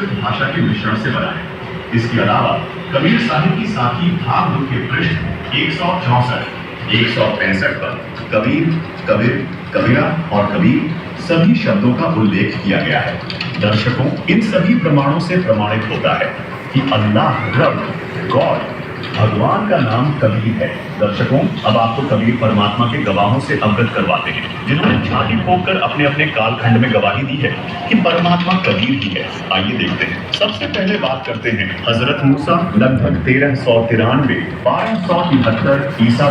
संस्कृत भाषा के मिश्रण से बना है। इसके अलावा कबीर साहिब की साखी भागवत के पृष्ठ 164, 165 पर कबीर, कबीर, कबीरा और कबीर सभी शब्दों का उल्लेख किया गया है। दर्शकों, इन सभी प्रमाणों से प्रमाणित होता है कि अल्लाह रब गॉड भगवान का नाम कबीर है। दर्शकों, अब आपको कबीर परमात्मा के गवाहों से अवगत करवाते हैं, जिन्होंने छाती ठोककर अपने अपने कालखंड में गवाही दी है कि परमात्मा कबीर ही है। आइए देखते हैं। सबसे पहले बात करते हैं हजरत मूसा लगभग 1393 1273 ईसा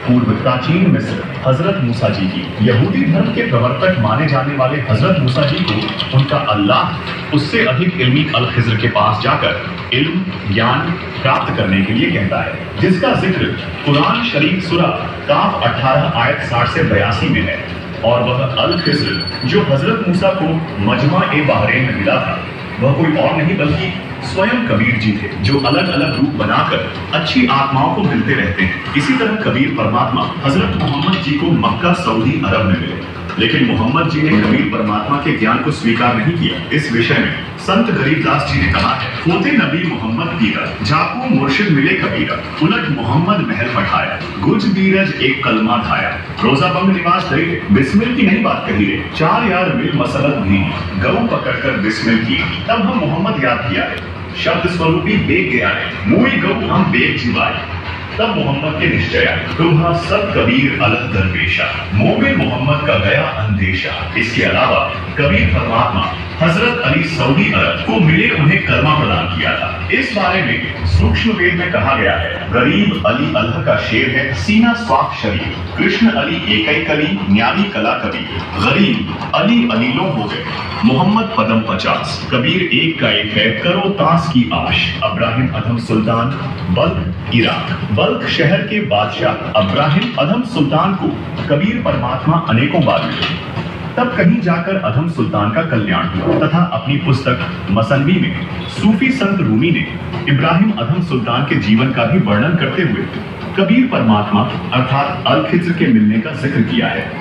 पूर्व प्राचीन मिस्र हजरत मूसा जी की। यहूदी धर्म के प्रवर्तक माने जाने वाले हजरत मूसा जी को उनका अल्लाह उससे अधिक इल्मी अल खिज्र के पास जाकर इल्म ज्ञान प्राप्त करने के लिए कहता है, जिसका जिक्र कुरान शरीफ सूरा काफ 18 आयत 60 से 82 में है। और वह अल खिज्र जो हजरत मूसा को मजमा ए बहरैन में मिला था, वह कोई और नहीं बल्कि स्वयं कबीर जी थे, जो अलग अलग रूप बनाकर अच्छी आत्माओं को मिलते रहते हैं। इसी तरह कबीर परमात्मा हजरत मोहम्मद जी को मक्का सऊदी अरब में मिले, लेकिन मोहम्मद जी ने कबीर परमात्मा के ज्ञान को स्वीकार नहीं किया। इस विषय में संत गरीबदास जी ने कहा है, होते नबी मोहम्मद पीरा जाको मुर्शिद मिले कबीरा, उलट मोहम्मद महल पठाया, गुज बीरज एक कलमा खाया, रोजा बंग निवास दई बिस्मिल की नहीं बात कही रे, चार यार मिल मसलत भी गऊ पकड़कर बिस्मिल की। तब हम मोहम्मद याद किया है, शब्द स्वरूपी बेग गया है, मुई गऊ हम बेग जीवाए। तब मोहम्मद के निश्चय तुम्हारा सब कबीर अलग दरवेशा, मोमिन मोहम्मद का गया अंदेशा। इसके अलावा कबीर परमात्मा हजरत अली सऊदी अरब को मिले, उन्हें कलमा प्रदान किया था। इस बारे में सूक्ष्म वेद में कहा गया है, गरीब अली अल्लाह का शेर है, सीना स्वाफ शरीर, कृष्ण अली एकई कली, न्यारी कला कबीर, गरीब अली अलीलों हो गए, मोहम्मद पदम 50, कबीर एक का एक है, करो तास की आश, अब्राहिम अधम सुल्तान, बल्ख इराक। बल्ख शहर के बादशाह अब्राहिम अधम सुल्तान को कबीर परमात्मा अनेकों बार मिले। तब कहीं जाकर अधम सुल्तान का कल्याण हुआ तथा अपनी पुस्तक मसनवी में सूफी संत रूमी ने इब्राहिम अधम सुल्तान के जीवन का भी वर्णन करते हुए कबीर परमात्मा अर्थात अल खिज्र के मिलने का जिक्र किया है।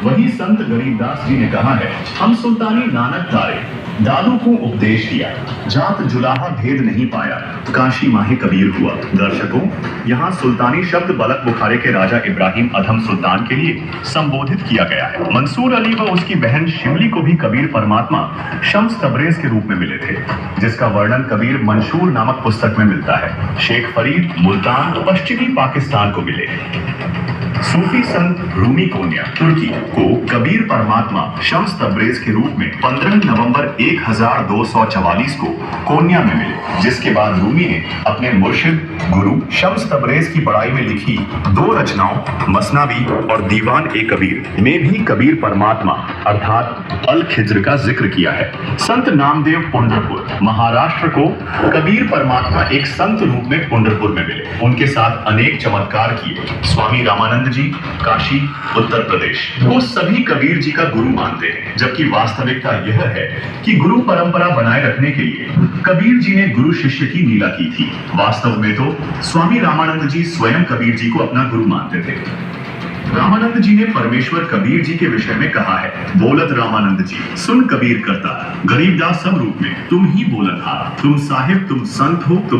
वही संत गरीबदास जी ने कहा है, हम सुल्तानी नानक तारे दादू को उपदेश दिया, जात जुलाहा भेद नहीं पाया, काशी माहे कबीर हुआ। दर्शकों, यहाँ सुल्तानी शब्द बलक बुखारे के राजा इब्राहिम अधम सुल्तान के लिए संबोधित किया गया है। मंसूर अली व उसकी बहन शिमली को भी कबीर परमात्मा शम्स तबरेज के रूप में मिले थे, जिसका वर्णन कबीर मंशूर नामक पुस्तक में मिलता है। शेख फरीद मुल्तान पश्चिमी पाकिस्तान को मिले। सूफी संत रूमी कोन्या तुर्की को कबीर परमात्मा शम्स तबरेज के रूप में 15 नवंबर 1244 को कोन्या में मिले, जिसके बाद रूमी ने अपने मुर्शिद गुरु शम्स तबरेज की बड़ाई में लिखी 2 रचनाओं मसनावी और दीवान ए कबीर में भी कबीर परमात्मा अर्थात अल खिज्र का जिक्र किया है। संत नामदेव पुंडरपुर महाराष्ट्र को कबीर परमात्मा एक संत रूप में पुंडरपुर में मिले, उनके साथ अनेक चमत्कार किए। स्वामी रामानंद जी काशी उत्तर प्रदेश को सभी कबीर जी का गुरु मानते हैं, जबकि वास्तविकता यह है कि गुरु परंपरा बनाए रखने के लिए कबीर जी ने गुरु शिष्य की लीला की थी। वास्तव में तो स्वामी रामानंद जी स्वयं कबीर जी को अपना गुरु मानते थे। रामानंद जी ने परमेश्वर कबीर जी के विषय में कहा है, बोलत रामानंद जी सुन कबीर करता, गरीबदास सब रूप में तुम ही बोलत हारा, तुम साहिब तुम संत हो, तुम